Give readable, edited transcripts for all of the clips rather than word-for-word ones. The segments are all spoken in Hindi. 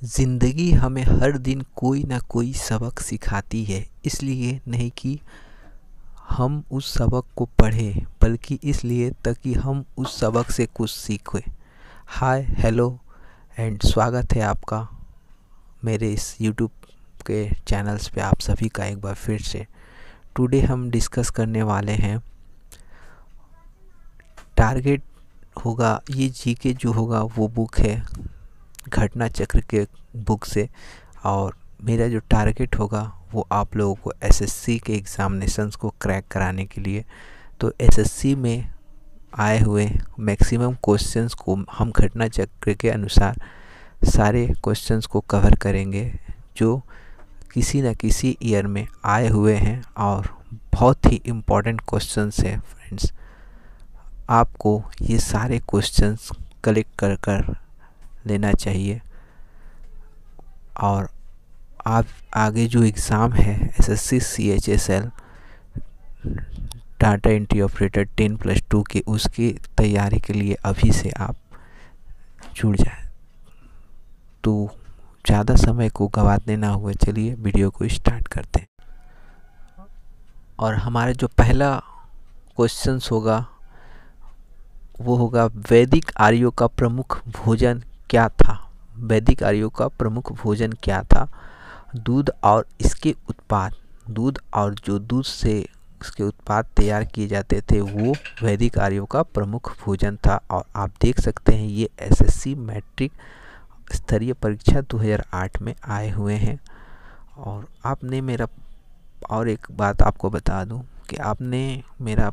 ज़िंदगी हमें हर दिन कोई ना कोई सबक सिखाती है, इसलिए नहीं कि हम उस सबक को पढ़ें बल्कि इसलिए ताकि हम उस सबक से कुछ सीखें। हाय हेलो एंड स्वागत है आपका मेरे इस यूट्यूब के चैनल्स पे आप सभी का एक बार फिर से। टुडे हम डिस्कस करने वाले हैं टारगेट होगा, ये जीके जो होगा वो बुक है घटना चक्र के बुक से, और मेरा जो टारगेट होगा वो आप लोगों को एसएससी के एग्ज़ामिनेशंस को क्रैक कराने के लिए। तो एसएससी में आए हुए मैक्सिमम क्वेश्चंस को हम घटना चक्र के अनुसार सारे क्वेश्चंस को कवर करेंगे जो किसी न किसी ईयर में आए हुए हैं और बहुत ही इम्पोर्टेंट क्वेश्चंस है फ्रेंड्स। आपको ये सारे क्वेश्चंस कलेक्ट कर लेना चाहिए और आप आगे जो एग्ज़ाम है SSC CHSL data entry operator 10+2 की उसकी तैयारी के लिए अभी से आप जुड़ जाए। तो ज़्यादा समय को गंवाने ना हुए, चलिए वीडियो को स्टार्ट करते हैं। और हमारा जो पहला क्वेश्चंस होगा वो होगा वैदिक आर्यों का प्रमुख भोजन क्या था। वैदिक आर्यों का प्रमुख भोजन क्या था? दूध और इसके उत्पाद, दूध और जो दूध से इसके उत्पाद तैयार किए जाते थे वो वैदिक आर्यों का प्रमुख भोजन था। और आप देख सकते हैं ये एसएससी मैट्रिक स्तरीय परीक्षा 2008 में आए हुए हैं। और आपने मेरा और एक बात आपको बता दूं कि आपने मेरा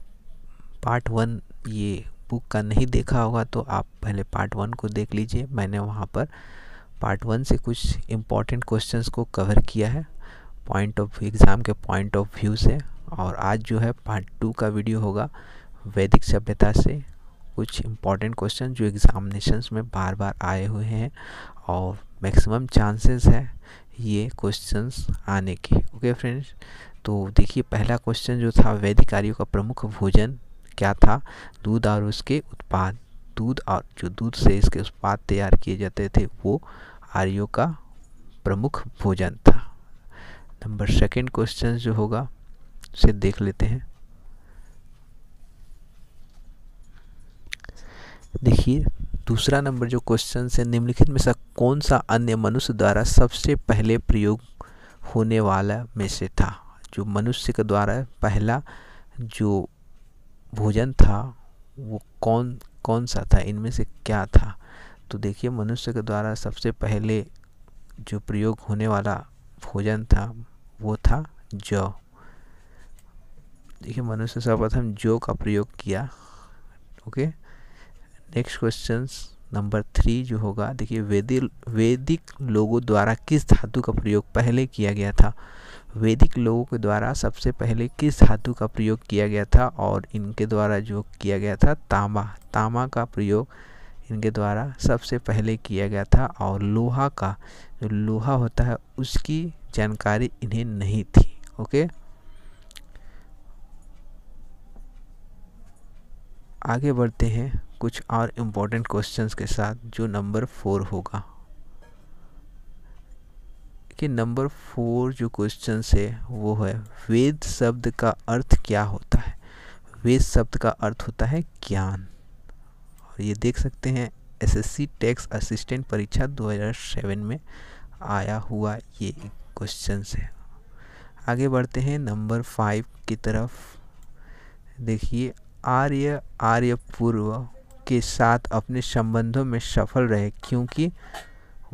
पार्ट 1 ये बुक का नहीं देखा होगा तो आप पहले पार्ट 1 को देख लीजिए। मैंने वहाँ पर पार्ट 1 से कुछ इम्पॉर्टेंट क्वेश्चंस को कवर किया है पॉइंट ऑफ एग्ज़ाम के पॉइंट ऑफ व्यू से। और आज जो है पार्ट 2 का वीडियो होगा वैदिक सभ्यता से कुछ इम्पॉर्टेंट क्वेश्चन जो एग्ज़ामिनेशंस में बार बार आए हुए हैं और मैक्सिमम चांसेस है ये क्वेश्चंस आने के। ओके फ्रेंड्स, तो देखिए पहला क्वेश्चन जो था वैदिक आर्यों का प्रमुख भोजन क्या था? दूध और उसके उत्पाद, दूध और जो दूध से इसके उत्पाद तैयार किए जाते थे वो आर्यों का प्रमुख भोजन था। नंबर सेकंड क्वेश्चन जो होगा उसे देख लेते हैं। देखिए दूसरा नंबर जो क्वेश्चन है, निम्नलिखित में से कौन सा अन्य मनुष्य द्वारा सबसे पहले प्रयोग होने वाला में से था? जो मनुष्य के द्वारा पहला जो भोजन था वो कौन सा था, इनमें से क्या था? तो देखिए मनुष्य के द्वारा सबसे पहले जो प्रयोग होने वाला भोजन था वो था जौ। देखिए मनुष्य सर्वप्रथम जौ का प्रयोग किया। ओके, नेक्स्ट क्वेश्चन नंबर 3 जो होगा, देखिए वैदिक लोगों द्वारा किस धातु का प्रयोग पहले किया गया था? वैदिक लोगों के द्वारा सबसे पहले किस धातु का प्रयोग किया गया था? और इनके द्वारा जो किया गया था तांबा का प्रयोग इनके द्वारा सबसे पहले किया गया था। और लोहा का, जो लोहा होता है उसकी जानकारी इन्हें नहीं थी। ओके, आगे बढ़ते हैं कुछ और इम्पोर्टेंट क्वेश्चंस के साथ जो नंबर 4 होगा। कि नंबर 4 जो क्वेश्चन है वो है वेद शब्द का अर्थ क्या होता है? वेद शब्द का अर्थ होता है ज्ञान। और ये देख सकते हैं एसएससी टैक्स असिस्टेंट परीक्षा 2007 में आया हुआ ये क्वेश्चन है। आगे बढ़ते हैं नंबर 5 की तरफ। देखिए आर्य पूर्व के साथ अपने संबंधों में सफल रहे क्योंकि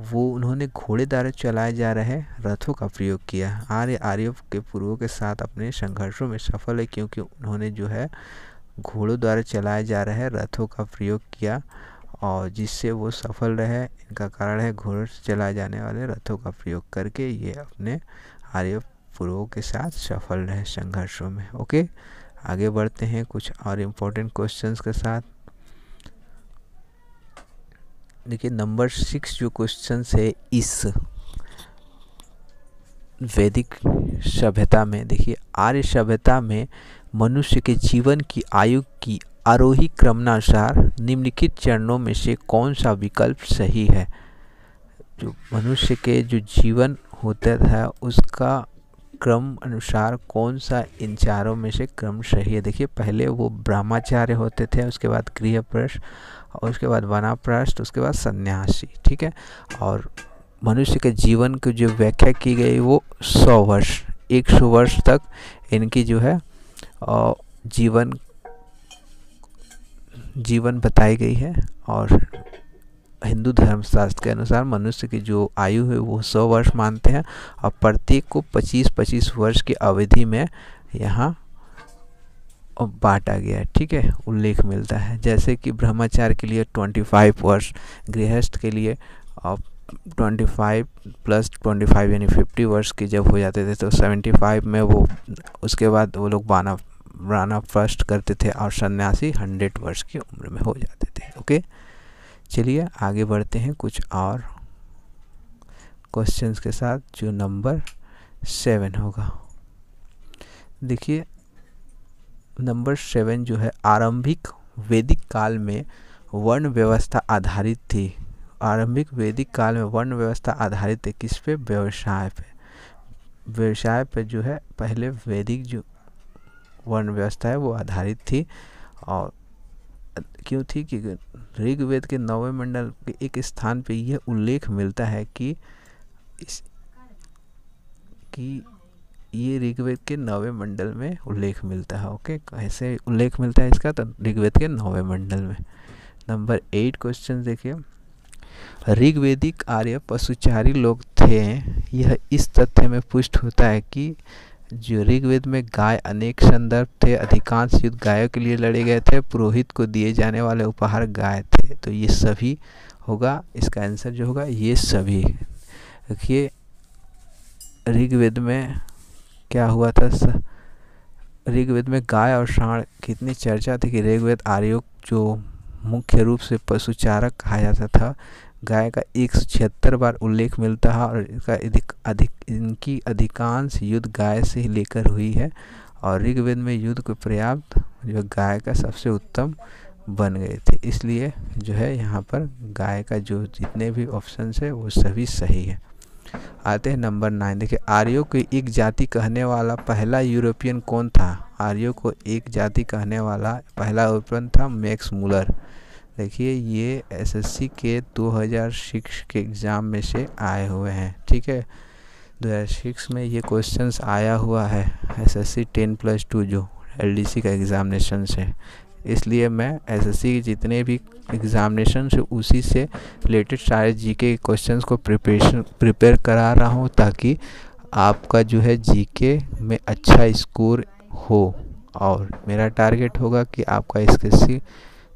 वो उन्होंने घोड़े द्वारा चलाए जा रहे रथों का प्रयोग किया। आर्यों के पूर्वों के साथ अपने संघर्षों में सफल है क्योंकि उन्होंने जो है घोड़ों द्वारा चलाए जा रहे रथों का प्रयोग किया और जिससे वो सफल रहे। इनका कारण है घोड़ों से चलाए जाने वाले रथों का प्रयोग करके ये अपने आर्य पूर्वों के साथ सफल रहे संघर्षों में। ओके, आगे बढ़ते हैं कुछ और इम्पोर्टेंट क्वेश्चंस के साथ। देखिए नंबर 6 जो क्वेश्चन है इस वैदिक सभ्यता में, देखिए आर्य सभ्यता में मनुष्य के जीवन की आयु की आरोही क्रमानुसार निम्नलिखित चरणों में से कौन सा विकल्प सही है? जो मनुष्य के जो जीवन होता था उसका क्रम अनुसार कौन सा इन चारों में से क्रम सही है। देखिए पहले वो ब्रह्मचार्य होते थे, उसके बाद गृहप्रस्थ, और उसके बाद वानप्रस्थ, उसके बाद सन्यासी। ठीक है, और मनुष्य के जीवन की जो व्याख्या की गई वो 100 वर्ष 100 वर्ष तक इनकी जो है जीवन बताई गई है। और हिंदू धर्मशास्त्र के अनुसार मनुष्य की जो आयु है वो 100 वर्ष मानते हैं, और प्रत्येक को 25-25 वर्ष की अवधि में यहाँ बांटा गया है। ठीक है, उल्लेख मिलता है, जैसे कि ब्रह्मचार्य के लिए 25 वर्ष, गृहस्थ के लिए 25 + 25 यानी 50 वर्ष की जब हो जाते थे तो 75 में वो उसके बाद वो लोग वानप्रस्थ करते थे, और सन्यासी 100 वर्ष की उम्र में हो जाते थे। ओके, चलिए आगे बढ़ते हैं कुछ और क्वेश्चंस के साथ, जो नंबर 7 होगा। देखिए नंबर 7 जो है, आरंभिक वैदिक काल में वर्ण व्यवस्था आधारित थी। आरंभिक वैदिक काल में वर्ण व्यवस्था आधारित है किस पे? व्यवसाय पे। व्यवसाय पे जो है पहले वैदिक जो वर्ण व्यवस्था है वो आधारित थी। और क्यों थी? कि ऋग्वेद के 9वें मंडल के एक स्थान पे यह उल्लेख मिलता है कि ये ऋग्वेद के 9वें मंडल में उल्लेख मिलता है। ओके, कैसे उल्लेख मिलता है इसका? तो ऋग्वेद के 9वें मंडल में। नंबर 8 क्वेश्चन देखिए, ऋग्वेदिक आर्य पशुचारी लोग थे। यह इस तथ्य में पुष्ट होता है कि जो ऋग्वेद में गाय अनेक संदर्भ थे, अधिकांश युद्ध गायों के लिए लड़े गए थे, पुरोहित को दिए जाने वाले उपहार गाय थे। तो ये सभी होगा, इसका आंसर जो होगा ये सभी। देखिए ऋग्वेद में क्या हुआ था, ऋग्वेद में गाय और सांड कितनी चर्चा थी कि ऋग्वेद आर्यों जो मुख्य रूप से पशुचारक कहा जाता था, गाय का 176 बार उल्लेख मिलता है, और इसका इनकी अधिकांश युद्ध गाय से ही लेकर हुई है। और ऋग्वेद में युद्ध को पर्याप्त जो गाय का सबसे उत्तम बन गए थे, इसलिए जो है यहाँ पर गाय का जो जितने भी ऑप्शंस है वो सभी सही है। आते हैं नंबर 9। देखिए आर्यों को एक जाति कहने वाला पहला यूरोपियन कौन था? आर्यों को एक जाति कहने वाला पहला यूरोपियन था मैक्स मूलर। देखिए ये एसएससी के 2006 के एग्ज़ाम में से आए हुए हैं। ठीक है, 2006 में ये क्वेश्चंस आया हुआ है एसएससी 10+2 जो एलडीसी का एग्ज़ामिनेशन से। इसलिए मैं एसएससी के जितने भी एग्ज़ामिनेशन से उसी से रिलेटेड सारे जीके क्वेश्चंस को प्रिपेयर करा रहा हूँ, ताकि आपका जो है जीके में अच्छा स्कोर हो। और मेरा टारगेट होगा कि आपका एसएससी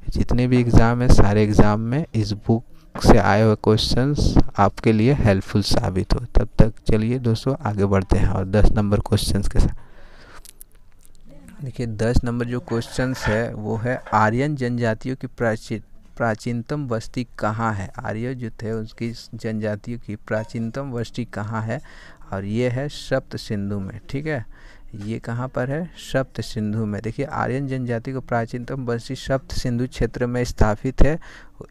जितने भी एग्ज़ाम है सारे एग्ज़ाम में इस बुक से आए हुए क्वेश्चंस आपके लिए हेल्पफुल साबित हो। तब तक चलिए दोस्तों आगे बढ़ते हैं और 10 नंबर क्वेश्चंस के साथ। देखिए 10 नंबर जो क्वेश्चंस है वो है, आर्यन जनजातियों की प्राचीनतम बस्ती कहाँ है? आर्य जो थे उसकी जनजातियों की प्राचीनतम बस्ती कहाँ है? और ये है सप्त सिंधु में। ठीक है, ये कहाँ पर है? सप्त सिंधु में। देखिए आर्यन जनजाति को प्राचीनतम बस्ती सप्त सिंधु क्षेत्र में स्थापित है,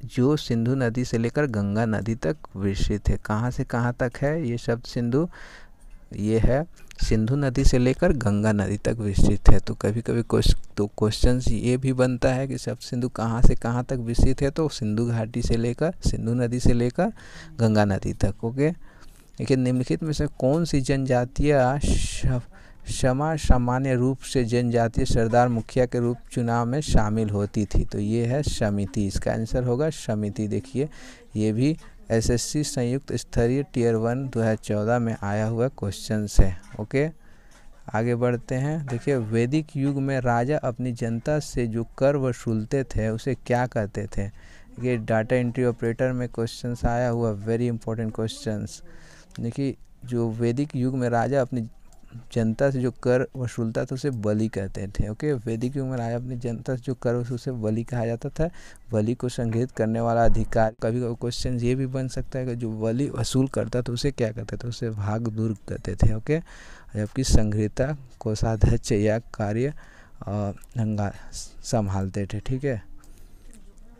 जो सिंधु नदी से लेकर गंगा नदी तक विस्तृत है। कहाँ से कहाँ तक है ये सप्त सिंधु? ये है सिंधु नदी से लेकर गंगा नदी तक विस्तृत है। तो कभी कभी क्वेश्चन ये भी बनता है कि सप्त सिंधु कहाँ से कहाँ तक विस्तृत है? तो सिंधु घाटी से लेकर सिंधु नदी से लेकर गंगा नदी तक। ओके, देखिए निम्नलिखित में से कौन सी जनजातीय सामान्य रूप से जनजातीय सरदार मुखिया के रूप चुनाव में शामिल होती थी? तो ये है समिति, इसका आंसर होगा समिति। देखिए ये भी एसएससी संयुक्त स्तरीय टियर 1 2014 में आया हुआ क्वेश्चन है। ओके, आगे बढ़ते हैं। देखिए वैदिक युग में राजा अपनी जनता से जो कर वसूलते थे उसे क्या कहते थे? ये डाटा एंट्री ऑपरेटर में क्वेश्चंस आया हुआ, वेरी इंपॉर्टेंट क्वेश्चंस। देखिए जो वैदिक युग में राजा अपनी जनता से जो कर वसूलता था उसे बलि कहते थे। ओके, वैदिक युग में राजा अपनी जनता से जो कर वसूलता उसे बलि कहा जाता था। बलि को संग्रहित करने वाला अधिकार। कभी कभी क्वेश्चन ये भी बन सकता है कि जो बलि वसूल करता था उसे क्या कहते थे? उसे भागदुर्ग कहते थे। ओके, जबकि संग्रहिता कोषाध्यक्ष या कार्य संभालते थे। ठीक है,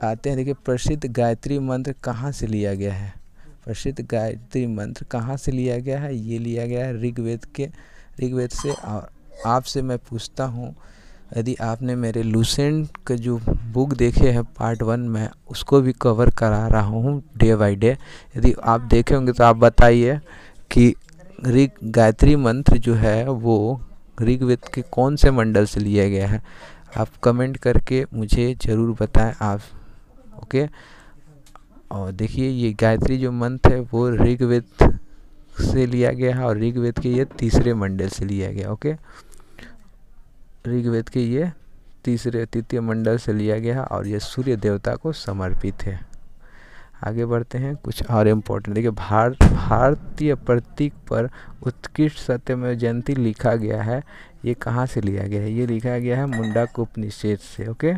आते हैं। देखिए प्रसिद्ध गायत्री मंत्र कहाँ से लिया गया है? प्रसिद्ध गायत्री मंत्र कहाँ से लिया गया है? ये लिया गया है ऋग्वेद से। और आपसे मैं पूछता हूँ, यदि आपने मेरे लूसेंट का जो बुक देखे हैं पार्ट 1 में, उसको भी कवर करा रहा हूँ डे बाय डे, यदि आप देखे होंगे तो आप बताइए कि गायत्री मंत्र जो है वो ऋग्वेद के कौन से मंडल से लिया गया है? आप कमेंट करके मुझे ज़रूर बताएं आप। ओके, और देखिए ये गायत्री जो मंत्र है वो ऋग्वेद से लिया गया है और ऋग्वेद के ये तीसरे मंडल से लिया गया। ओके, ऋग्वेद के ये तृतीय मंडल से लिया गया है और ये सूर्य देवता को समर्पित है। आगे बढ़ते हैं, कुछ और इम्पोर्टेंट देखिए, भारतीय प्रतीक पर उत्कृष्ट सत्यमेव जयंती लिखा गया है, ये कहाँ से लिया गया है? ये लिखा गया है मुंडक उपनिषद से। ओके,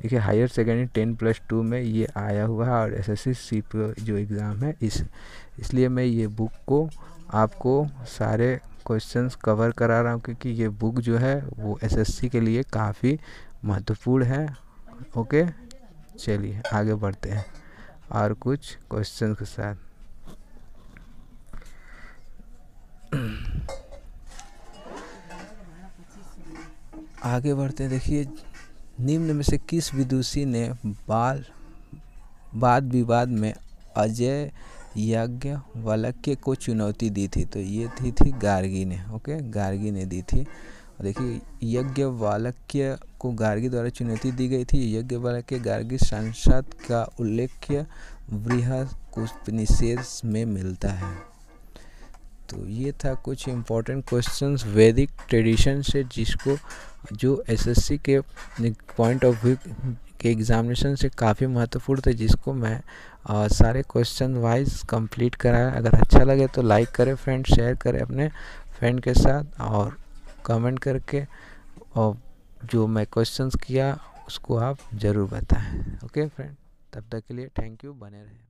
देखिए हायर सेकेंडरी 10+2 में ये आया हुआ है और SSC जो एग्ज़ाम है इसलिए मैं ये बुक को आपको सारे क्वेश्चंस कवर करा रहा हूँ, क्योंकि ये बुक जो है वो SSC के लिए काफ़ी महत्वपूर्ण है। ओके, चलिए आगे बढ़ते हैं और कुछ क्वेश्चन के साथ। आगे बढ़ते हैं, देखिए निम्न में से किस विदुषी ने वाद विवाद में अजय याज्ञवल्क्य को चुनौती दी थी? तो ये थी गार्गी ने। ओके, गार्गी ने दी थी। और देखिए याज्ञवल्क्य को गार्गी द्वारा चुनौती दी गई थी। याज्ञवल्क्य गार्गी सांसद का उल्लेख बृहदोपनिषद में मिलता है। तो ये था कुछ इम्पोर्टेंट क्वेश्चंस वैदिक ट्रेडिशन से, जिसको जो SSC के पॉइंट ऑफ व्यू के एग्जामिनेशन से काफ़ी महत्वपूर्ण थे, जिसको मैं सारे क्वेश्चन वाइज कंप्लीट कराया। अगर अच्छा लगे तो लाइक करें फ्रेंड, शेयर करें अपने फ्रेंड के साथ और कमेंट करके, और जो मैं क्वेश्चंस किया उसको आप ज़रूर बताएं। ओके फ्रेंड, तब तक के लिए थैंक यू, बने रहें।